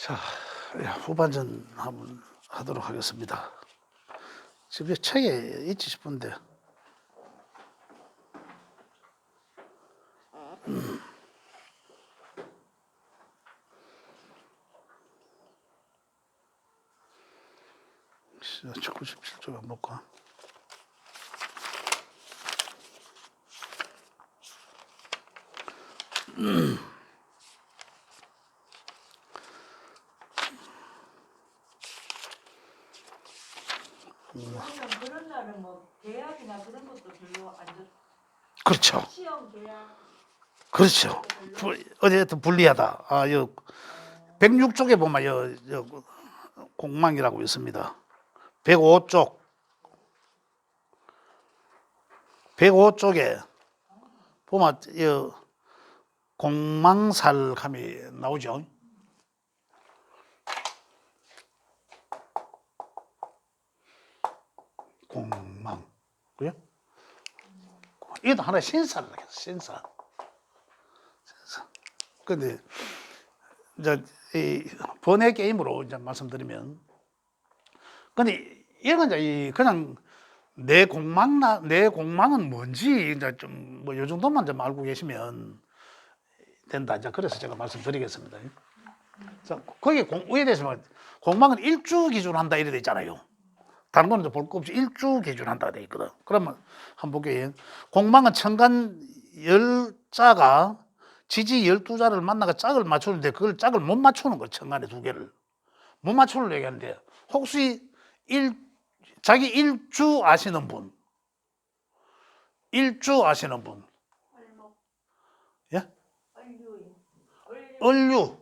자, 후반전 한번 하도록 하겠습니다. 집에 책에 있지 싶은데. 자, 97쪽에 한번 볼까? 그런 날은 뭐 계약이나 그런 것도 별로 안 좋. 그렇죠. 시험 계약. 그렇죠. 어쨌든 불리하다. 아, 요 106쪽에 보면 요 공망이라고 있습니다. 105쪽. 105쪽에 보면 요 공망살감이 나오죠. 공망. 그죠? 이것도 하나의 신사를 하겠어, 신사. 근데, 이제, 이 번외 게임으로 이제 말씀드리면, 근데 이건 이제 그냥 내 공망은 뭔지 이제 좀 뭐 요 정도만 좀 알고 계시면 된다. 이제 그래서 제가 말씀드리겠습니다. 자, 거기 위에 대해서 공망은 일주 기준으로 한다 이래 돼 있잖아요. 다른 거는 볼 거 없이 일주 기준 한다 돼 있거든. 그러면 한번 볼게요. 공망은 천간 10자가 지지 12자를 만나가 짝을 맞추는데 그걸 짝을 못 맞추는 거예요. 천간에 두 개를. 못 맞추는 얘기하는데 혹시 자기 일주 아시는 분? 일주 아시는 분? 예? 을류.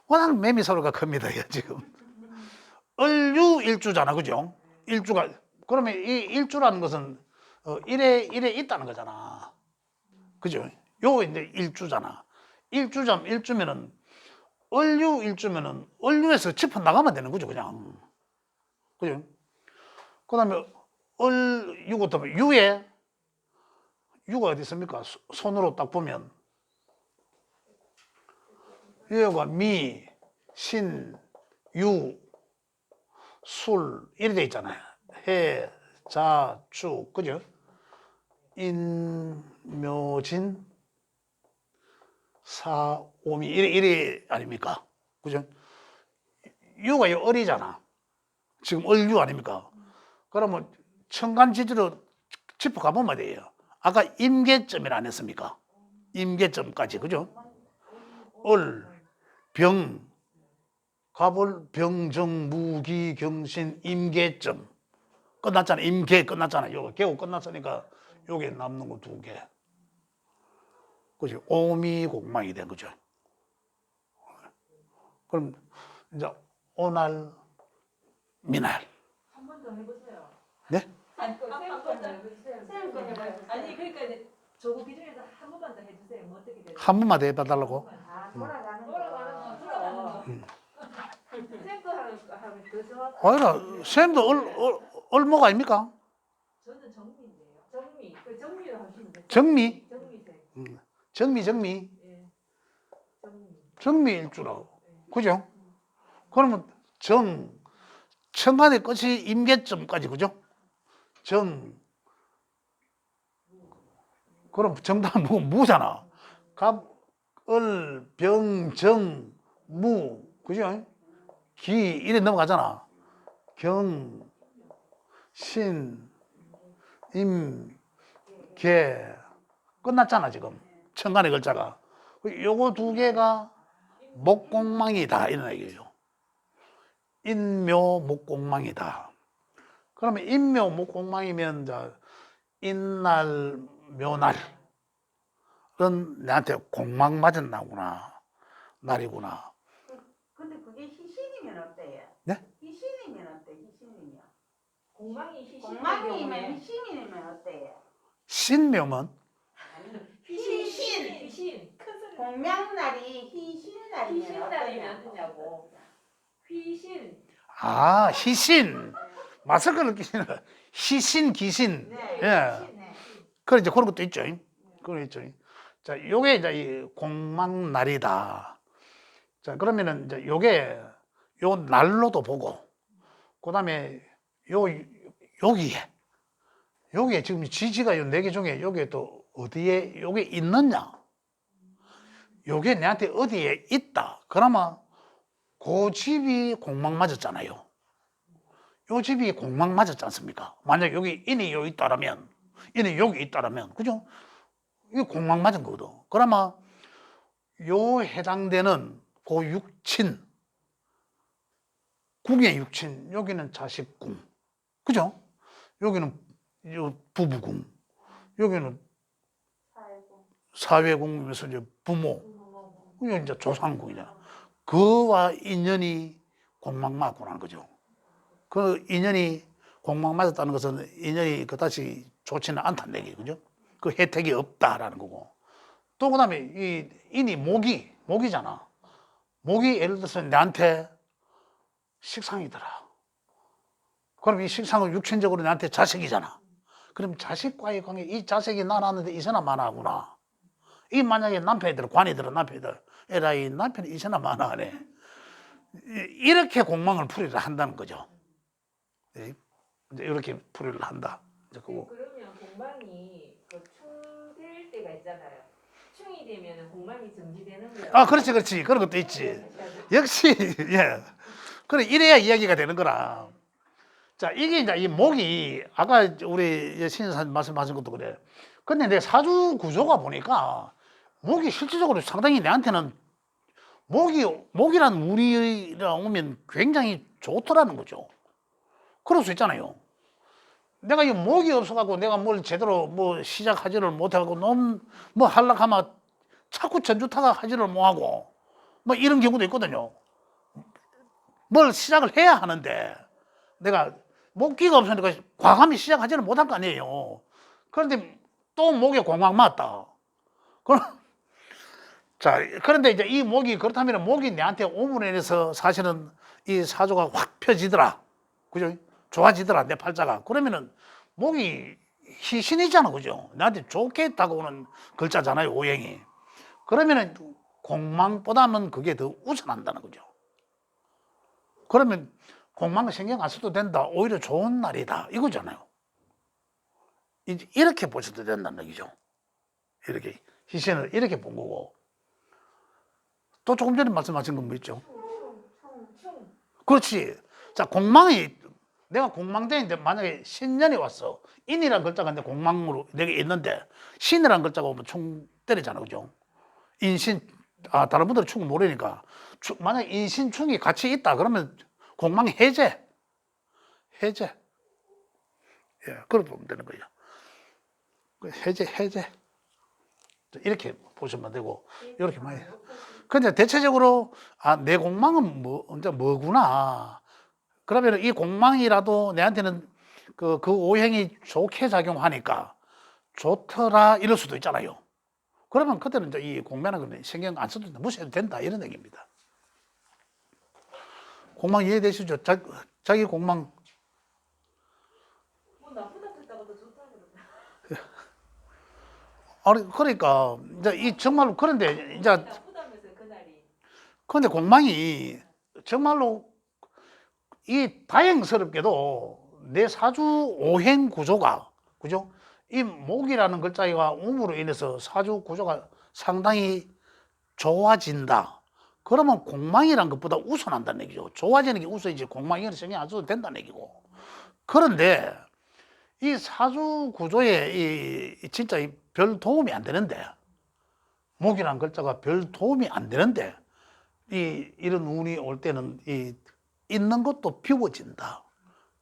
워낙 매미 서로가 큽니다, 지금. 을류 일주잖아, 그죠? 일주가. 그러면 이 일주라는 것은 일에 있다는 거잖아. 그죠? 요 이제 일주잖아. 일주면은 을류 일주면은 을류에서 짚어 나가면 되는 거죠, 그냥. 그죠? 그다음에 을유부터 유에 유가 어디 있습니까? 손으로 딱 보면 유가 미, 신, 유, 술 이래 돼 있잖아요. 해, 자, 주, 그죠? 인, 묘진, 사, 오미 이래 아닙니까? 그죠? 유가 이 을이잖아. 지금 을유 아닙니까? 그러면 천간지지로 짚어 가보면 돼요. 아까 임계점이라 안 했습니까? 임계점까지, 그죠? 을, 병, 갑을, 병정, 무기, 경신, 임계점. 끝났잖아. 임계 끝났잖아. 요거 개고 끝났으니까 요게 남는 거 두 개. 그죠? 오미곡망이 된 거죠. 그럼 이제 오날, 미날. 한 번 더 해보세요. 네? 한번 더 해보세요. 아니 그러니까 이제 저거 기준에서 한 번만 더 해주세요. 뭐 어떻게 돼요? 한 번만 더 해봐달라고? 돌아가는 거. 쌤도 하면 더 정확. 아니라, 쌤도 을목 아닙니까? 저는 정미인데요. 정미. 그 정미로 하시면 돼요. 정미? 정미생. 정미. 예. 정미. 정미일주라고. 그죠? 그러면 천간의 끝이 임계점까지, 그죠? 그럼 정답은 무잖아. 갑, 을, 병, 정, 무, 그죠? 기, 이래 넘어가잖아. 경, 신, 임, 계. 끝났잖아, 지금. 천간의 글자가. 요거 두 개가 목공망이다, 이런 얘기예요. 인묘, 목공망이다. 그러면 인묘, 목공망이면, 인날, 묘날은 내한테 공망 맞은 날이구나. 근데 그게 희신이면 어때요? 네? 희신이면 어때? 희신이면. 공망이면 희신이면 어때요? 신묘면? 휘신. 공명날이 희신날이면 휘신날이면 어떠냐고. 어떠냐고. 휘신. 아, 희신. 마스크를 끼시는 희신, 기신. 네. 예. 네. 그래, 이제 그런 것도 있죠. 그런 거 있죠. 자, 요게 이제 이 공망날이다. 자, 그러면은 이제 요게 요 날로도 보고, 그다음에 여기에 지금 지지가 요 4개 중에 여기에 또 어디에 요게 있느냐? 요게 내한테 어디에 있다. 그러면 그 집이 공망 맞았잖아요. 요 집이 공망 맞았지 않습니까? 만약 여기 인이 여기 있다라면, 인이 여기 있다라면, 그죠? 이거 공망 맞은 거거든. 그러면 요 해당되는 그 육친, 궁의 육친, 여기는 자식궁, 그죠? 여기는 요 부부궁, 여기는 사회궁이면서 이제 부모, 이게 이제 조상궁이잖아. 그와 인연이 공망 맞고라는 거죠. 그 인연이 공망 맞았다는 것은 인연이 그다지 좋지는 않다는 얘기, 그죠? 그 혜택이 없다라는 거고. 또 그다음에 이 인이 목이잖아. 목이 예를 들어서 내한테 식상이더라. 그럼 이 식상은 육신적으로 나한테 자식이잖아. 그럼 자식과의 관계, 이 자식이 낳았는데 이세나 마나하구나. 이 만약에 남편이더라, 관이더라, 남편이더라. 에라, 이 남편이 이세나 마나하네. 이렇게 공망을 풀이를 한다는 거죠. 이제 이렇게 풀이를 한다. 이제 그거. 그러면 공망이 그 충될 때가 있잖아요. 충이 되면 공망이 정지되는 거예요. 아, 그렇지, 그렇지. 그런 것도 있지. 역시, 예. 그래, 이래야 이야기가 되는 거라. 자, 이게 이제 이 목이, 아까 우리 신인사님 말씀하신 것도 그래. 근데 내 사주 구조가 보니까 목이 실질적으로 상당히 내한테는 목이란 운이라 오면 굉장히 좋더라는 거죠. 그럴 수 있잖아요. 내가 이 목이 없어갖고 내가 뭘 제대로 뭐 시작하지를 못하고 너무 뭐 하려하면 자꾸 전주타가 하지를 못하고 뭐 이런 경우도 있거든요. 뭘 시작을 해야 하는데 내가 목기가 없으니까 과감히 시작하지를 못할 거 아니에요. 그런데 또 목에 공황 맞다. 자, 그런데 이제 이 목이 그렇다면 목이 내한테 오므로 인해서 사실은 이 사주가 확 펴지더라. 그죠? 좋아지더라, 내 팔자가. 그러면은 목이 희신이잖아, 그죠? 나한테 좋게 다가오는 글자잖아요, 오행이. 그러면은 공망보다는 그게 더 우선한다는 거죠. 그러면 공망을 신경 안 써도 된다, 오히려 좋은 날이다, 이거잖아요. 이렇게 보셔도 된다는 얘기죠. 이렇게 희신을 이렇게 본 거고. 또 조금 전에 말씀하신 건 뭐 있죠? 그렇지. 자, 공망이, 내가 공망대인데 만약에 신년이 왔어. 인이라는 글자가 내 공망으로 내게 있는데 신이라는 글자가 오면 충 때리잖아, 그죠? 인신, 아, 다른 분들은 충을 모르니까. 만약에 인신충이 같이 있다 그러면 공망 해제. 예, 그렇게 보면 되는 거예요. 해제. 이렇게 보시면 되고, 이렇게 많이. 근데 대체적으로, 아, 내 공망은 뭐구나. 그러면 이 공망이라도 내한테는 그 오행이 좋게 작용하니까 좋더라, 이럴 수도 있잖아요. 그러면 그때는 이제 이 공명하는 건 신경 안 써도 된다, 무시해도 된다, 이런 얘기입니다. 공망 이해되시죠? 자기 공망. 뭐 나쁘다 했다가 더 좋다 그러나. 아니, 그러니까, 이제 이 정말로, 그런데 이제, 나쁘다면서요, 그날이. 그런데 공망이 정말로 이 다행스럽게도 내 사주 오행 구조가, 그죠? 이 목이라는 글자가 음으로 인해서 사주 구조가 상당히 좋아진다. 그러면 공망이란 것보다 우선한다는 얘기죠. 좋아지는 게 우선이지 공망이는 신경 안 써도 된다는 얘기고. 그런데 이 사주 구조에 진짜 별 도움이 안 되는데, 목이라는 글자가 별 도움이 안 되는데, 이런 운이 올 때는 있는 것도 비워진다.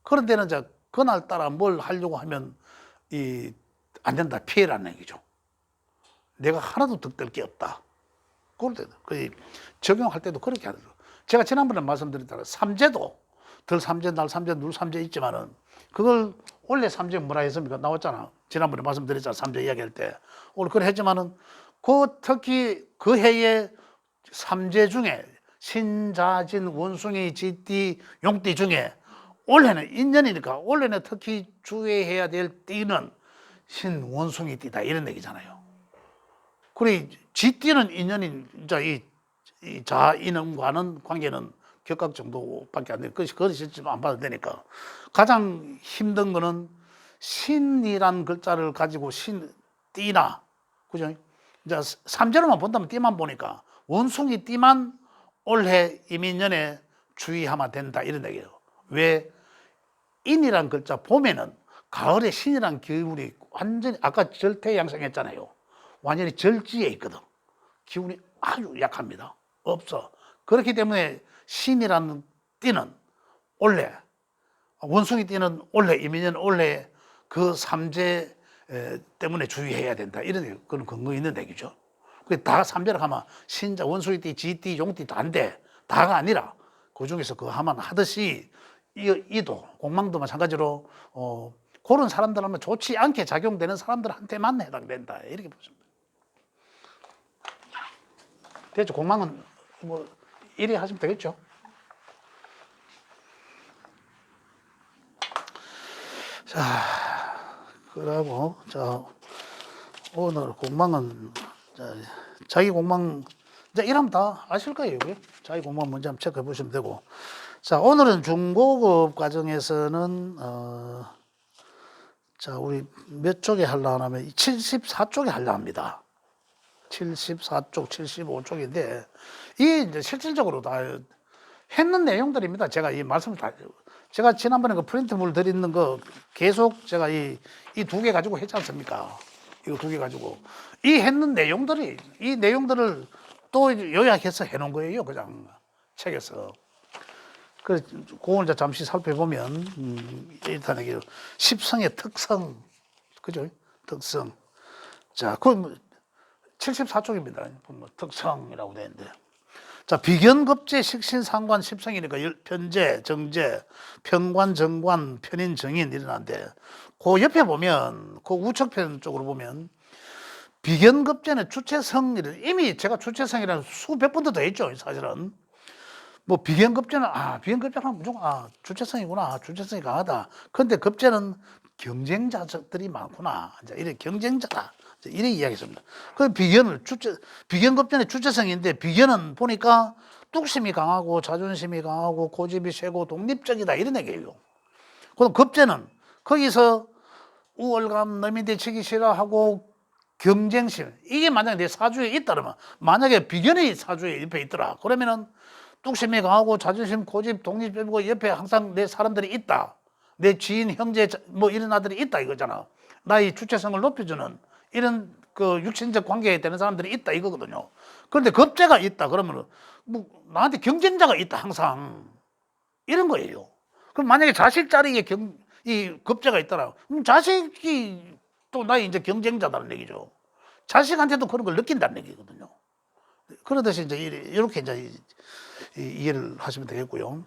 그런 데는 이제 그날따라 뭘 하려고 하면 안 된다, 피해라는 얘기죠. 내가 하나도 득될 게 없다. 그럴 때도 적용할 때도 그렇게 하죠. 제가 지난번에 말씀드렸다가 삼재도 덜 삼재, 날 삼재, 눌 삼재 있지만은 그걸 원래 삼재 뭐라 했습니까? 나왔잖아. 지난번에 말씀드렸잖아. 삼재 이야기할 때 오늘 그걸 했지만은 특히 그 해에 삼재 중에 신자진, 원숭이, 쥐띠, 용띠 중에 올해는 인연이니까 올해는 특히 주의해야 될 띠는 신원숭이 띠다, 이런 얘기잖아요. 그리고 쥐띠는 인연인, 이제 이 자인음과는 관계는 격각 정도밖에 안 돼. 그것이 실제로 안 봐도 되니까. 가장 힘든 거는 신이란 글자를 가지고 띠나, 그죠? 이제 삼재로만 본다면 띠만 보니까 원숭이 띠만 올해 이민년에 주의하면 된다 이런 얘기예요. 왜? 인이란 글자 보면은 가을에 신이란 기운이 완전히 아까 절퇴양상했잖아요. 완전히 절지에 있거든. 기운이 아주 약합니다. 없어. 그렇기 때문에 신이라는 띠는 올해 원숭이 띠는 올해 이민년 올해 그 삼재 때문에 주의해야 된다. 이런 그런 근거 있는 얘기죠. 다 삼재를 하면 신자, 원숭이 띠, 쥐띠, 용띠 다인데 다가 아니라 그 중에서 그거 하면 하듯이 이도 공망도 마찬가지로 그런 사람들하면 좋지 않게 작용되는 사람들한테만 해당된다. 이렇게 보시면 돼요. 됐죠? 공망은 뭐 이래 하시면 되겠죠. 자, 그러고 자 오늘 공망은 자기 공망 이제 이러면 다 아실 거예요. 자기 공망 먼저 한번 체크해 보시면 되고. 자, 오늘은 중고급 과정에서는 자 우리 몇 쪽에 하려고 하면 74쪽에 하려 합니다. 74쪽, 75쪽인데 이 이제 실질적으로 다 했는 내용들입니다. 제가 이 말씀을 다 제가 지난번에 그 프린트물 드리는 거 계속 제가 이 두 개 가지고 했지 않습니까? 이거 두 개 가지고 이 했는 내용들이 이 내용들을 또 요약해서 해놓은 거예요. 그냥 책에서. 그래서 그걸 이제 잠시 살펴보면 일단 이게 십성의 특성, 그죠? 특성. 자, 그 74쪽입니다. 특성이라고 되어 있는데. 자, 비견급제, 식신상관, 십성이니까 편재, 정재, 편관, 정관, 편인, 정인 이러는데 그 옆에 보면 그 우측편 쪽으로 보면 비견급제는 주체성 이미 제가 주체성이라는 수백 번도 더 했죠. 사실은 뭐 비견급제는 비견급제는 무조건 주체성이구나. 주체성이 강하다. 그런데 급제는 경쟁자들이 많구나. 이제 이래 경쟁자다. 이렇게 이야기했습니다. 그 비견급제는 주체성인데 비견은 보니까 뚝심이 강하고 자존심이 강하고 고집이 세고 독립적이다 이런 얘기예요. 그럼 급제는 거기서 우월감, 남이 내치기 싫어하고 경쟁심 이게 만약에 내 사주에 있다면 만약에 비견이 사주에 옆에 있더라 그러면은 뚝심이 강하고 자존심, 고집, 독립적이고 옆에 항상 내 사람들이 있다. 내 지인, 형제 뭐 이런 아들이 있다 이거잖아. 나의 주체성을 높여주는 이런 그 육신적 관계에 되는 사람들이 있다 이거거든요. 그런데 급제가 있다 그러면 뭐 나한테 경쟁자가 있다 항상 이런 거예요. 그럼 만약에 자식 자리에 이 급제가 있더라. 그럼 자식이 또 나의 이제 경쟁자다는 얘기죠. 자식한테도 그런 걸 느낀다는 얘기거든요. 그러듯이 이제 이렇게 이제 이해를 하시면 되겠고요.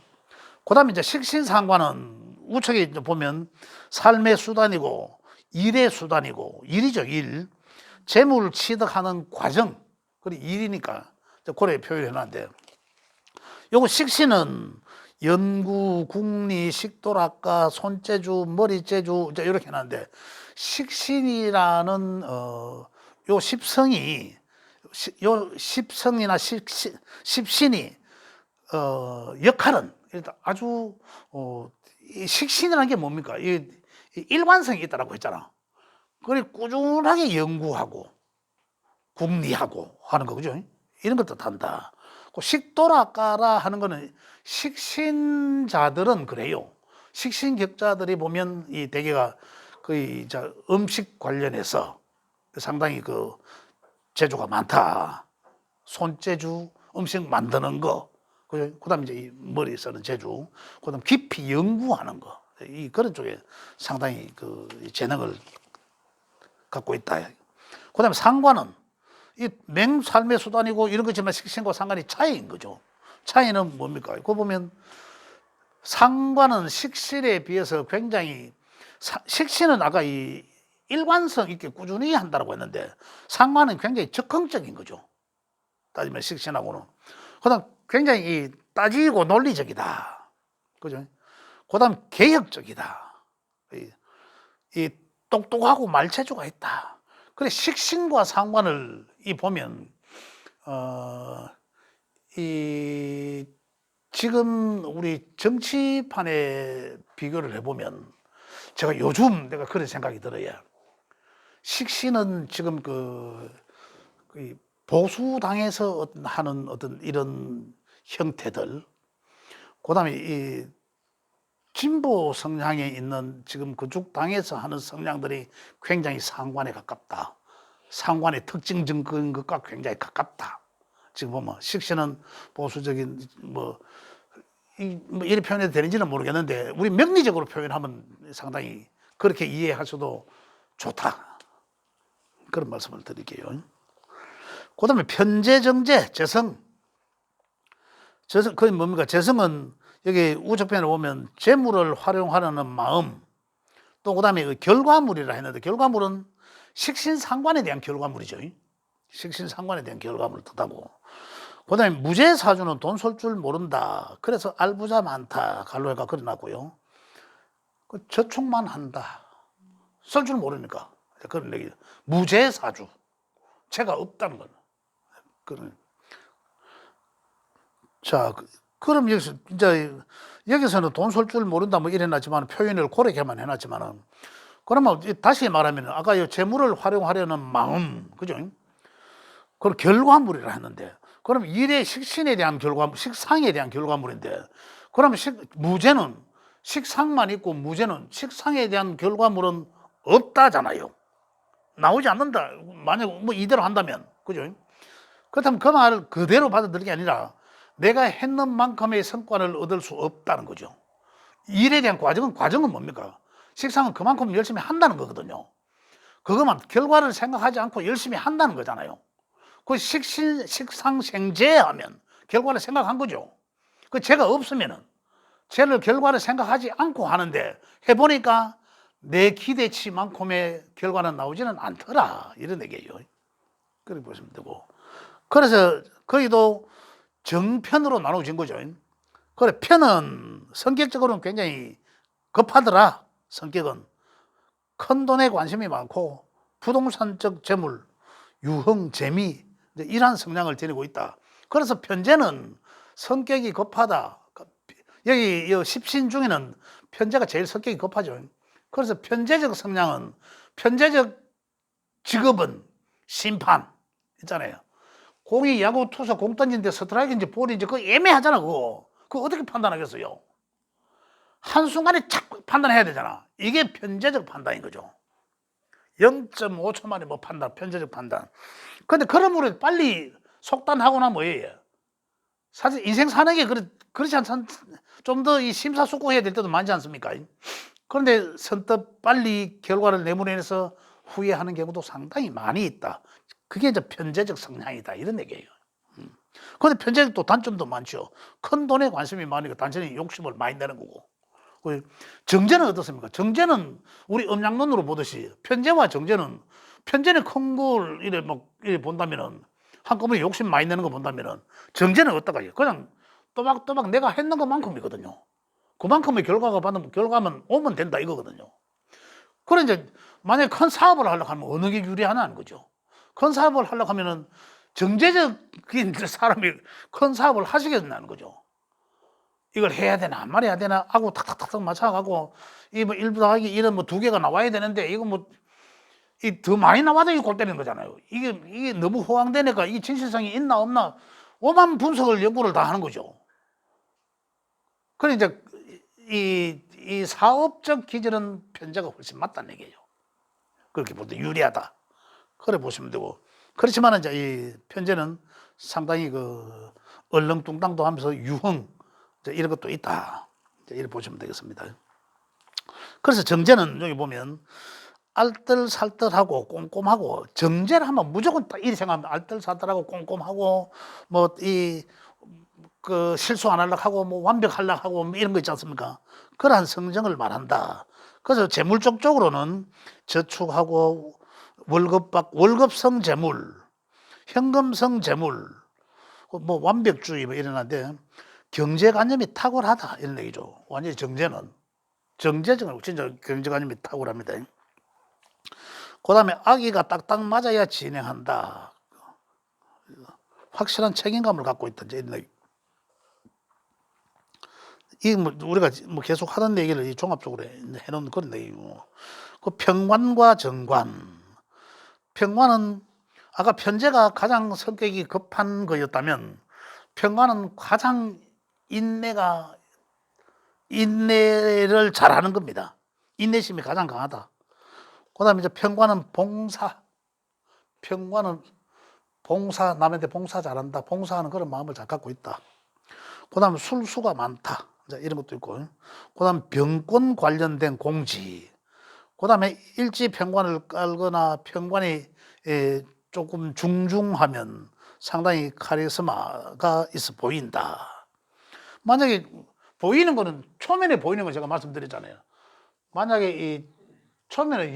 그다음에 이제 식신상관은 우측에 이제 보면 삶의 수단이고 일의 수단이고 일이죠 일. 재물 취득하는 과정 그리고 일이니까 그래 표현해놨는데 요거 식신은 연구, 국리, 식도락과 손재주, 머리재주 이제 이렇게 해놨는데 식신이라는 요 십성이 요 십성이나 십신이 역할은 일단 아주 이 식신이라는 게 뭡니까? 이 일관성이 있다라고 했잖아. 그래 꾸준하게 연구하고 국리하고 하는 거 그죠? 이런 것도 한다. 그 식도락가라 하는 거는 식신자들은 그래요. 식신격자들이 보면 이 대개가 거의 음식 관련해서 상당히 그 재주가 많다. 손재주, 음식 만드는 거, 그 다음에 이제 이 머리 쓰는 재주, 그 다음 깊이 연구하는 거, 이 그런 쪽에 상당히 그 재능을 갖고 있다. 그 다음에 상관은 이 맹삶의 수단이고 이런 거지만 식신과 상관이 차이인 거죠. 차이는 뭡니까? 그거 보면 상관은 식신에 비해서 굉장히 식신은 아까 이 일관성 있게 꾸준히 한다고 했는데 상관은 굉장히 적극적인 거죠. 따지면 식신하고는. 그다음 굉장히 이 따지고 논리적이다. 그죠? 그다음 개혁적이다. 이 똑똑하고 말체주가 있다. 그래 식신과 상관을 이 보면 이 지금 우리 정치판에 비교를 해보면 제가 요즘 내가 그런 생각이 들어요. 식신은 지금 그 보수당에서 하는 어떤 이런 형태들, 그다음에 이 진보 성향에 있는 지금 그쪽 당에서 하는 성향들이 굉장히 상관에 가깝다. 상관의 특징적인 것과 굉장히 가깝다. 지금 보면 식신은 보수적인 뭐 이렇게 표현해도 되는지는 모르겠는데 우리 명리적으로 표현하면 상당히 그렇게 이해하셔도 좋다. 그런 말씀을 드릴게요. 그다음에 편재정재 재성. 재성 그게 뭡니까? 재성은 여기 우측편에 보면 재물을 활용하려는 마음, 또 그다음에 그 결과물이라 했는데 결과물은 식신상관에 대한 결과물이죠. 식신상관에 대한 결과물을 뜻하고, 그다음에 무죄사주는 돈 쏠 줄 모른다. 그래서 알부자 많다. 갈로에가 그려놨고요. 그 저축만 한다. 쓸 줄 모르니까 그런 얘기. 무죄사주, 죄가 없다는 거는. 그런. 자, 그럼 여기서 이제 여기서는 돈 쏠 줄 모른다 뭐 이래놨지만 표현을 고르게만 해놨지만은, 그러면 다시 말하면 아까 이 재물을 활용하려는 마음, 그죠? 그걸 결과물이라 했는데, 그럼 일의 식신에 대한 결과물, 식상에 대한 결과물인데, 그러면 무죄는 식상만 있고 무죄는 식상에 대한 결과물은 없다잖아요. 나오지 않는다. 만약 뭐 이대로 한다면, 그죠? 그렇다면 그 말을 그대로 받아들이는 게 아니라 내가 했는 만큼의 성과를 얻을 수 없다는 거죠. 일에 대한 과정은 뭡니까? 식상은 그만큼 열심히 한다는 거거든요. 그것만 결과를 생각하지 않고 열심히 한다는 거잖아요. 그 식상생재 하면 결과를 생각한 거죠. 그 죄가 없으면은 죄를 결과를 생각하지 않고 하는데 해보니까 내 기대치만큼의 결과는 나오지는 않더라. 이런 얘기예요. 그렇게 보시면 되고. 그래서 거기도 정편으로 나눠진 거죠. 그래, 편은 성격적으로는 굉장히 급하더라. 성격은 큰 돈에 관심이 많고 부동산적 재물, 유흥, 재미 이러한 성향을 지니고 있다. 그래서 편재는 성격이 급하다. 여기 십신 중에는 편재가 제일 성격이 급하죠. 그래서 편재적 성향은, 편재적 직업은 심판 있잖아요. 공이 야구 투수 공 던지는데 스트라이크인지 볼인지 그거 애매하잖아. 그거 어떻게 판단하겠어요? 한순간에 착 판단해야 되잖아. 이게 편재적 판단인 거죠. 0.5초 만에 뭐 판단, 편재적 판단. 근데 그러므로 빨리 속단하고 나면 뭐예요? 사실 인생 사는 게 그렇지 않습니까? 좀 더 이 심사숙고해야 될 때도 많지 않습니까? 그런데 선뜻 빨리 결과를 내보내서 후회하는 경우도 상당히 많이 있다. 그게 이제 편재적 성향이다. 이런 얘기예요. 그런데 편재적 또 단점도 많죠. 큰 돈에 관심이 많으니까 단순히 욕심을 많이 내는 거고. 정제는 어떻습니까? 정제는 우리 음양론으로 보듯이 편제와 정제는, 편제는 큰 걸 이래 본다면은 한꺼번에 욕심 많이 내는 거 본다면은, 정제는 어떨까요? 그냥 또박또박 내가 했는 것만큼이거든요. 그만큼의 결과만 오면 된다 이거거든요. 그래 이제 만약에 큰 사업을 하려고 하면 어느 게 유리하냐는 거죠. 큰 사업을 하려고 하면은 정제적인 사람이 큰 사업을 하시겠냐는 거죠. 이걸 해야 되나 말해야 되나 하고 탁탁탁탁 맞춰가고 이 뭐 1 더하기 1은 뭐 2개가 나와야 되는데 이거 뭐 이 더 많이 나와도 이골 때리는 거잖아요. 이게 너무 호황되니까 이 진실성이 있나 없나 오만 분석을 연구를 다 하는 거죠. 그래 이제 이 사업적 기질은 편제가 훨씬 맞다는 얘기예요. 그렇게 볼 때 유리하다. 그래 보시면 되고, 그렇지만 이제 이 편제는 상당히 얼렁뚱땅도 하면서 유흥 이런 것도 있다. 이렇게 보시면 되겠습니다. 그래서 정제는 여기 보면 알뜰살뜰하고 꼼꼼하고, 정제를 하면 무조건 딱 이렇게 생각하면 알뜰살뜰하고 꼼꼼하고 뭐 실수 안 하려고 하고 뭐 완벽하려고 하고 뭐 이런 거 있지 않습니까? 그러한 성정을 말한다. 그래서 재물적 쪽으로는 저축하고 월급성 재물, 현금성 재물, 뭐 완벽주의 뭐 이러는데 경제관념이 탁월하다 이런 얘기죠. 완전히 정제적으로 진짜 경제관념이 탁월합니다. 그 다음에 아기가 딱딱 맞아야 진행한다. 확실한 책임감을 갖고 있다. 이제 이런 얘기. 이 뭐 우리가 뭐 계속 하던 얘기를 이 종합적으로 해놓은 그런 얘기고. 그 평관과 정관. 평관은 아까 편제가 가장 성격이 급한 거였다면 평관은 가장 인내를 잘하는 겁니다. 인내심이 가장 강하다. 그다음에 이제 평관은 봉사. 평관은 봉사, 남한테 봉사 잘한다. 봉사하는 그런 마음을 잘 갖고 있다. 그다음에 술수가 많다. 이런 것도 있고. 그다음에 병권 관련된 공지. 그다음에 일지 평관을 깔거나 평관이 조금 중중하면 상당히 카리스마가 있어 보인다. 만약에 보이는 거는 초면에 보이는 거 제가 말씀드렸잖아요. 만약에 이 초면에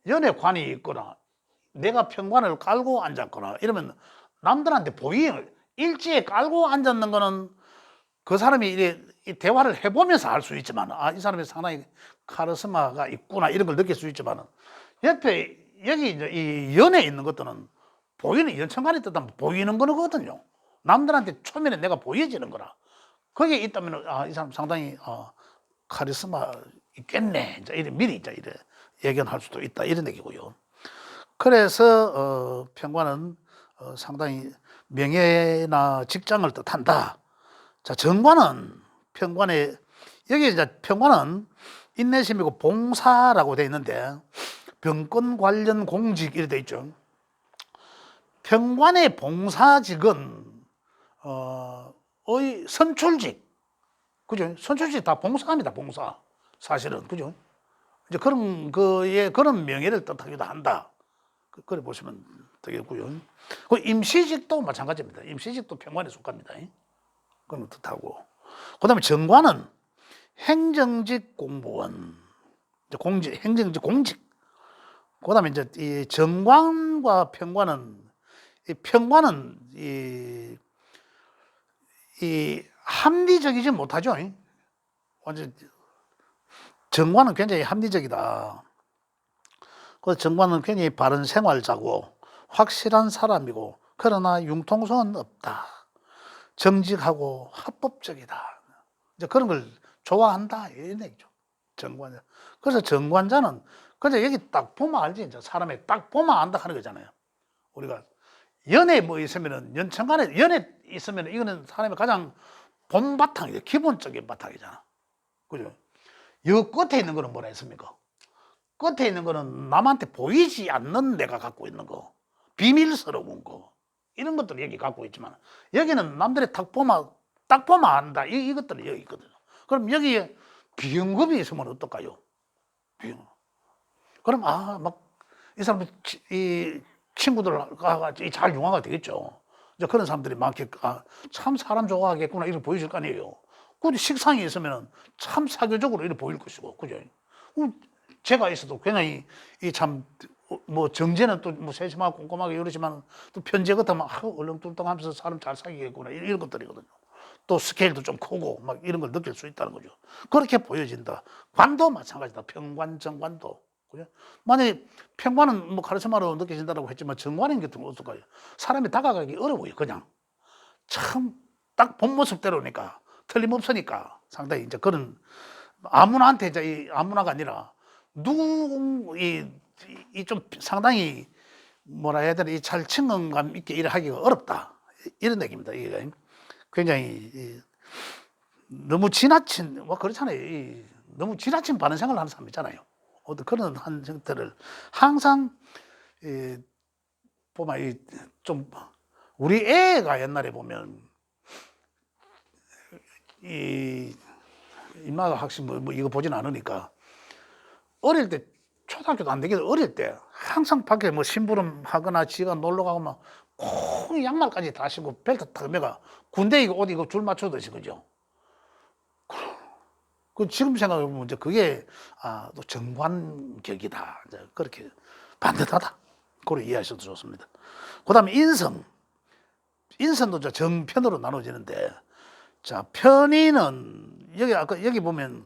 연애관이 있거나 내가 평관을 깔고 앉았거나 이러면 남들한테 보이는 일지에 깔고 앉았는 거는 그 사람이 이 대화를 해보면서 알 수 있지만 이 사람이 상당히 카리스마가 있구나 이런 걸 느낄 수 있지만 옆에 여기 이제 이 연에 있는 것들은 보이는 연천간이 뜻하면 보이는 거거든요. 남들한테 초면에 내가 보여지는 거라. 거기에 있다면 이 사람 상당히 카리스마 있겠네. 이제 이래 미리 이제 이래 예견할 수도 있다 이런 얘기고요. 그래서 평관은 상당히 명예나 직장을 뜻한다. 자, 정관은 평관에 여기 이제 평관은 인내심이고 봉사라고 돼 있는데 병권 관련 공직 이렇게 돼 있죠. 평관의 봉사직은 선출직, 그죠? 선출직 다 봉사합니다, 봉사. 사실은 그죠? 이제 그런 거에 그런 명예를 뜻하기도 한다. 그래 보시면 되겠고요. 그 임시직도 마찬가지입니다. 임시직도 평관에 속합니다. 그런 거 뜻하고. 그다음에 정관은 행정직 공무원, 공직, 행정직 공직. 그다음에 이제 이 정관과 평관은 이 합리적이지 못하죠. 완전 정관은 굉장히 합리적이다. 그래서 정관은 굉장히 바른 생활자고 확실한 사람이고 그러나 융통성은 없다. 정직하고 합법적이다. 이제 그런 걸 좋아한다 이런 얘기죠. 정관자. 그래서 정관자는 그냥 여기 딱 보면 알지. 이제 사람이 딱 보면 안다 하는 거잖아요. 우리가 연애 뭐 있으면은 연천간에 연애 있으면 이거는 사람이 가장 본 바탕이죠. 기본적인 바탕이잖아. 그죠? 여 끝에 있는 거는 뭐라 했습니까? 끝에 있는 거는 남한테 보이지 않는 내가 갖고 있는 거, 비밀스러운 거 이런 것들을 여기 갖고 있지만 여기는 남들이 딱 보면 안다. 이것들이 여기 있거든요. 그럼 여기에 비연급이 있으면 어떨까요? 비연. 그럼 막 이 사람 이 친구들과 잘 융화가 되겠죠. 이제 그런 사람들이 많게 참 사람 좋아하겠구나 이렇게 보여줄 거 아니에요. 그 식상이 있으면 참 사교적으로 이렇게 보일 것이고, 그죠? 제가 있어도 굉장히 참 뭐 정제는 또 뭐 세심하고 꼼꼼하게 이러지만 또 편제 같으면 얼렁뚱땅하면서 사람 잘 사귀겠구나 이런 것들이거든요. 또 스케일도 좀 크고 막 이런 걸 느낄 수 있다는 거죠. 그렇게 보여진다. 관도 마찬가지다. 평관, 정관도. 그죠? 만약에 평관은 뭐 카리스마로 느껴진다고 했지만 정관인 같은 건 어떨까요? 사람이 다가가기 어려워요. 그냥 참 딱 본 모습대로니까 틀림없으니까 상당히 이제 그런 아무나한테 이제 아무나가 아니라 이 좀 상당히 뭐라 해야 되나 잘 친근감 있게 일을 하기가 어렵다 이런 얘기입니다. 이게 굉장히 너무 지나친 뭐 그렇잖아요. 너무 지나친 바른 생각을 하는 사람 있잖아요. 어떤 그런 한 형태를 항상 보면 좀 우리 애가 옛날에 보면 인마가 학식 뭐 이거 보진 않으니까 어릴 때 초등학교도 안 되겠어. 어릴 때 항상 밖에 뭐 심부름 하거나 지가 놀러 가고 막 꼭 양말까지 다 신고 벨트 탁 매가 군대 옷 이거 줄 맞추듯이 그죠. 그 지금 생각해 보면 이제 그게 또 정관격이다. 이제 그렇게 반듯하다. 그렇게 이해하셔도 좋습니다. 그다음에 인성도 이제 정편으로 나눠지는데 자 편의는 여기 보면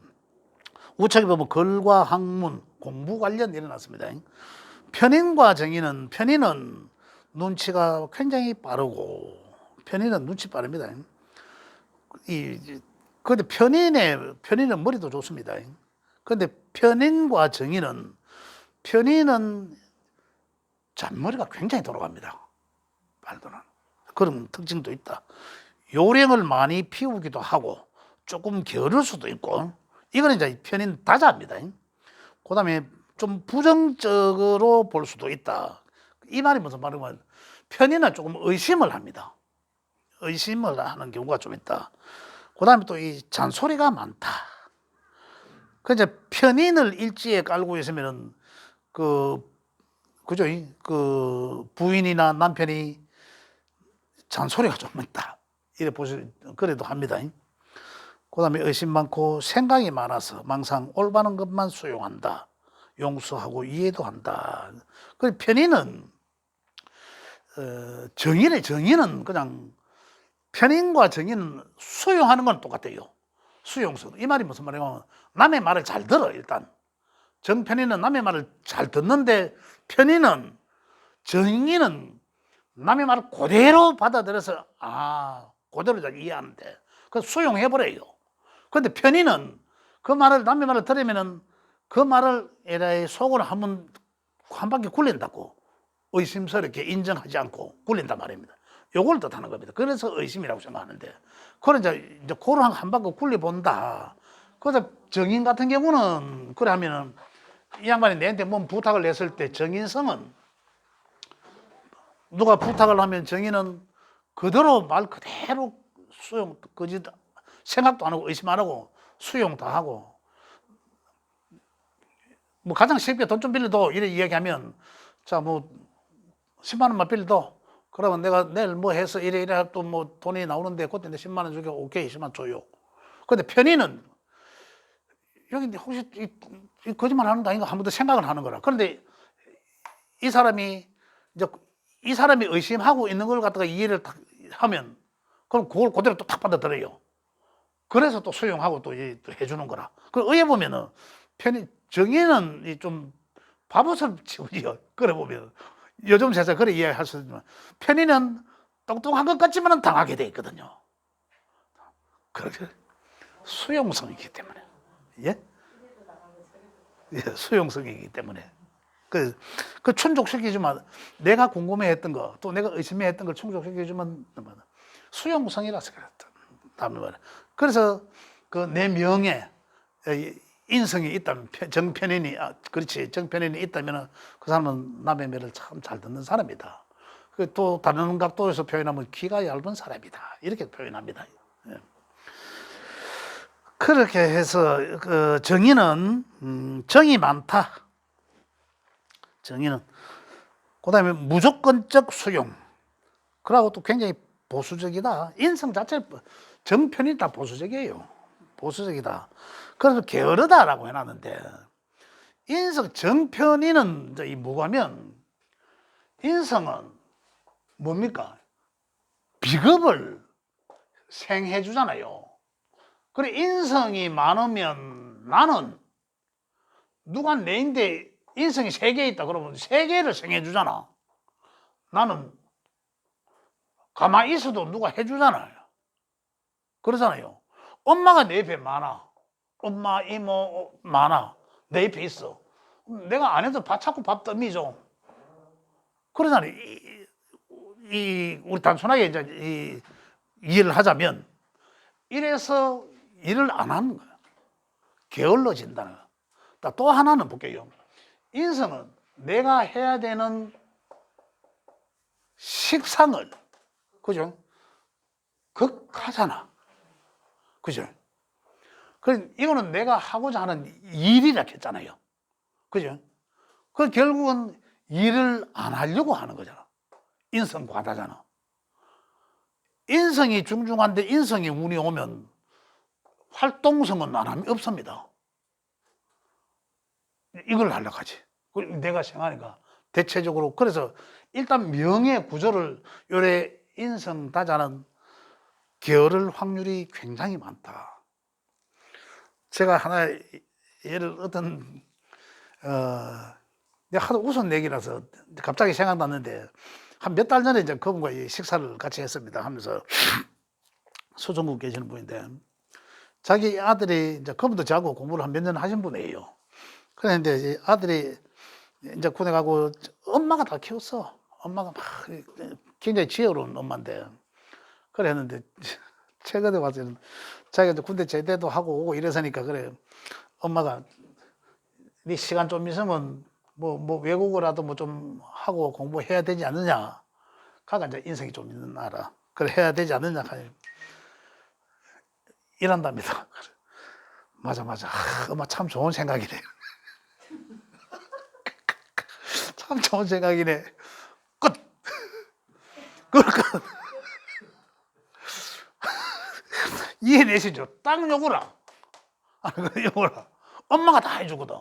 우측에 보면 글과 학문 공부 관련 일어났습니다. 편인과 정인은, 편인은 눈치가 굉장히 빠르고, 편인은 눈치 빠릅니다. 근데 편인은 머리도 좋습니다. 근데 편인과 정인은, 편인은 잔머리가 굉장히 돌아갑니다. 말도는. 그런 특징도 있다. 요령을 많이 피우기도 하고, 조금 게으를 수도 있고, 이거는 이제 편인 다자입니다. 그 다음에 좀 부정적으로 볼 수도 있다. 이 말이 무슨 말이냐면, 편인은 조금 의심을 합니다. 의심을 하는 경우가 좀 있다. 그 다음에 또 이 잔소리가 많다. 그 이제 편인을 일지에 깔고 있으면은 그죠? 그 부인이나 남편이 잔소리가 좀 있다. 이래 보시 그래도 합니다. 그 다음에 의심 많고 생각이 많아서 망상 올바른 것만 수용한다. 용서하고 이해도 한다. 그 편인은 정의는 그냥 편인과 정의는 수용하는 건 똑같아요. 수용성. 이 말이 무슨 말이냐면 남의 말을 잘 들어 일단. 정편인은 남의 말을 잘 듣는데 편인은 정의는 남의 말을 그대로 받아들여서 그대로 잘 이해하는데 그 수용해버려요. 그런데 편인은 그 말을 남의 말을 들으면은 그 말을 에라이 속으로 한 바퀴 굴린다고 의심스럽게 인정하지 않고 굴린단 말입니다. 요걸 뜻하는 겁니다. 그래서 의심이라고 생각하는데 그런 이제 그런 한 바퀴 굴려본다. 그래서 정인 같은 경우는 그래 하면은 이 양반이 내한테 뭔 부탁을 했을 때 정인성은 누가 부탁을 하면 정인은 그대로 말 그대로 수용 그지 생각도 안 하고 의심 안 하고 수용 다 하고 뭐 가장 쉽게 돈 좀 빌려도 이래 이야기하면 자 뭐 10만 원만 빌려도 그러면 내가 내일 뭐 해서 이래 또 뭐 돈이 나오는데 그때 내 10만 원 주게 오케이 10만 줘요. 근데 편의는 여기 혹시 이 거짓말 하는 거 아닌가 한 번 더 생각을 하는 거라. 그런데 이 사람이 이제 이 사람이 의심하고 있는 걸 갖다가 이해를 딱 하면 그럼 그걸 그대로 또 탁 받아들여요. 그래서 또 수용하고 또 해주는 거라. 그 의에 보면은 정의는 좀 바보스럽지요. 그래 보면 요즘 세상 그래 이해할 수 있지만 편의는 똑똑한 것 같지만 당하게 돼 있거든요. 그렇게 수용성이기 때문에 예? 수용성이기 때문에 그 충족시키지만 내가 궁금해했던 거 또 내가 의심해했던 걸 충족시켜주면 수용성이라서 그랬다. 그래서 그 내 명예 인성이 있다면 정편인이 그렇지 정편인이 있다면 그 사람은 남의 말을 참 잘 듣는 사람이다. 또 다른 각도에서 표현하면 귀가 얇은 사람이다. 이렇게 표현합니다. 그렇게 해서 그 정의는 정이 많다. 정의는 그다음에 무조건적 수용. 그러고 또 굉장히 보수적이다. 인성 자체 정편이 다 보수적이에요. 보수적이다. 그래서 게으르다라고 해놨는데 인성 정편이는 이제 이 뭐가면 인성은 뭡니까? 비겁을 생해 주잖아요. 그래 인성이 많으면 나는 누가 내인데 인성이 3개 있다 그러면 3개를 생해 주잖아. 나는 가만히 있어도 누가 해주잖아요. 그러잖아요. 엄마가 내 옆에 많아. 엄마, 이모 많아. 내 옆에 있어. 내가 안 해도 자꾸 밥 떠미죠. 그러잖아요. 우리 단순하게 이제 일을 하자면 이래서 일을 안 하는 거야. 게을러진다는 거야. 또 하나는 볼게요. 인성은 내가 해야 되는 식상을 그죠? 극하잖아. 그죠? 이거는 내가 하고자 하는 일이라 했잖아요. 그죠? 결국은 일을 안 하려고 하는 거잖아. 인성 과다잖아. 인성이 중중한데 인성이 운이 오면 활동성은 안 하면 없습니다. 이걸 하려고 하지. 내가 생각하니까 대체적으로 그래서 일단 명예 구조를 요래 인성 다자는 게으를 확률이 굉장히 많다. 제가 하나 예를 어떤 내가 하도 웃은 얘기라서 갑자기 생각났는데 한 몇 달 전에 이제 그분과 이 식사를 같이 했습니다. 하면서 수성구 계시는 분인데 자기 아들이 이제 그분도 저하고 공부를 한 몇 년 하신 분이에요. 그런데 이제 아들이 이제 군에 가고 엄마가 다 키웠어. 엄마가 막 굉장히 지혜로운 엄마인데 그랬는데 최근에 와서는 자기가 이제 군대 제대도 하고 오고 이래서니까 그래 엄마가 네 시간 좀 있으면 뭐 외국어라도 뭐 좀 하고 공부해야 되지 않느냐. 가가 이제 인생이 좀 있는 나라. 그래 해야 되지 않느냐. 이란답니다. 맞아. 엄마 참 좋은 생각이네. 참 좋은 생각이네. 끝. 그러니까 이해내시죠? 딱 요거라. 요거라. 엄마가 다 해주거든.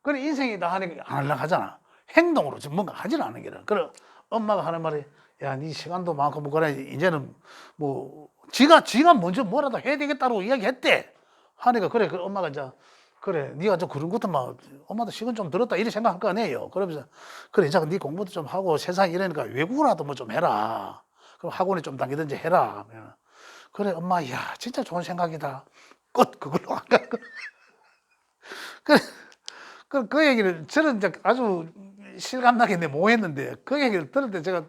그래 인생이 다 하니까 안 하려고 하잖아. 행동으로 지금 뭔가 하질 않는 게라. 그래 엄마가 하는 말이 야, 네 시간도 많고 뭐 그래 이제는 뭐 지가 먼저 뭐라도 해야 되겠다고 이야기했대. 하니까 그래 그 엄마가 이제 그래 네가 좀 그런 것도 막 엄마도 시간 좀 들었다 이렇게 생각할 거 아니에요. 그러면서 그래 이제 네 공부도 좀 하고 세상 이러니까 외국어라도 뭐 좀 해라. 그럼 학원에 좀 다니든지 해라. 그래 엄마 야 진짜 좋은 생각이다. 끝 그걸로 안 가. 그래 그 얘기를 저는 이제 아주 실감나게 뭐 했는데 그 얘기를 들을 때 제가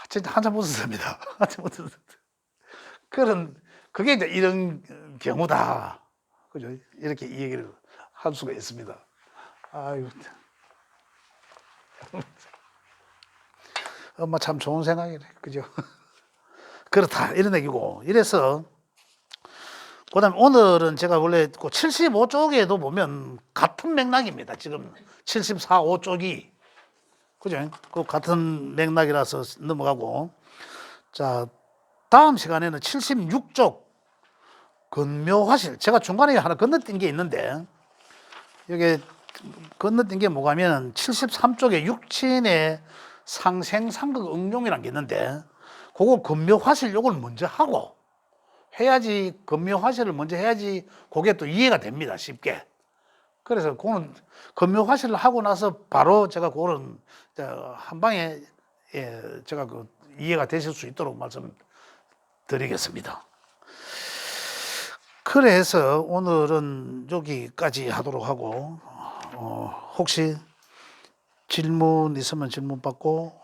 진짜 한참 웃었습니다. 한참 웃었습니다. 그게 이제 이런 경우다. 그죠? 이렇게 이 얘기를 할 수가 있습니다. 아유. 엄마 참 좋은 생각이네. 그죠? 그렇다. 이런 얘기고. 이래서, 그 다음에 오늘은 제가 원래 75쪽에도 보면 같은 맥락입니다. 지금 74, 5쪽이. 그죠? 그 같은 맥락이라서 넘어가고. 자, 다음 시간에는 76쪽 근묘화실. 제가 중간에 하나 건너뛴 게 있는데, 여기 건너뛴 게 뭐냐면 73쪽에 육친의 상생상극 응용이라는 게 있는데, 그거 근묘화실 요걸 먼저 하고 해야지, 근묘화실을 먼저 해야지 그게 또 이해가 됩니다. 쉽게. 그래서 그거는 근묘화실을 하고 나서 바로 제가 그거는 한 방에 제가 그 이해가 되실 수 있도록 말씀드리겠습니다. 그래서 오늘은 여기까지 하도록 하고 혹시 질문 있으면 질문 받고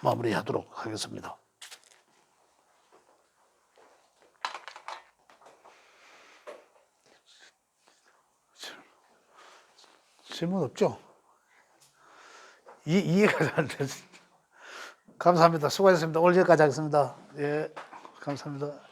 마무리하도록 하겠습니다. 질문 없죠? 이해가 잘 됐습니다. 감사합니다. 수고하셨습니다. 오늘 여기까지 하겠습니다. 예, 감사합니다.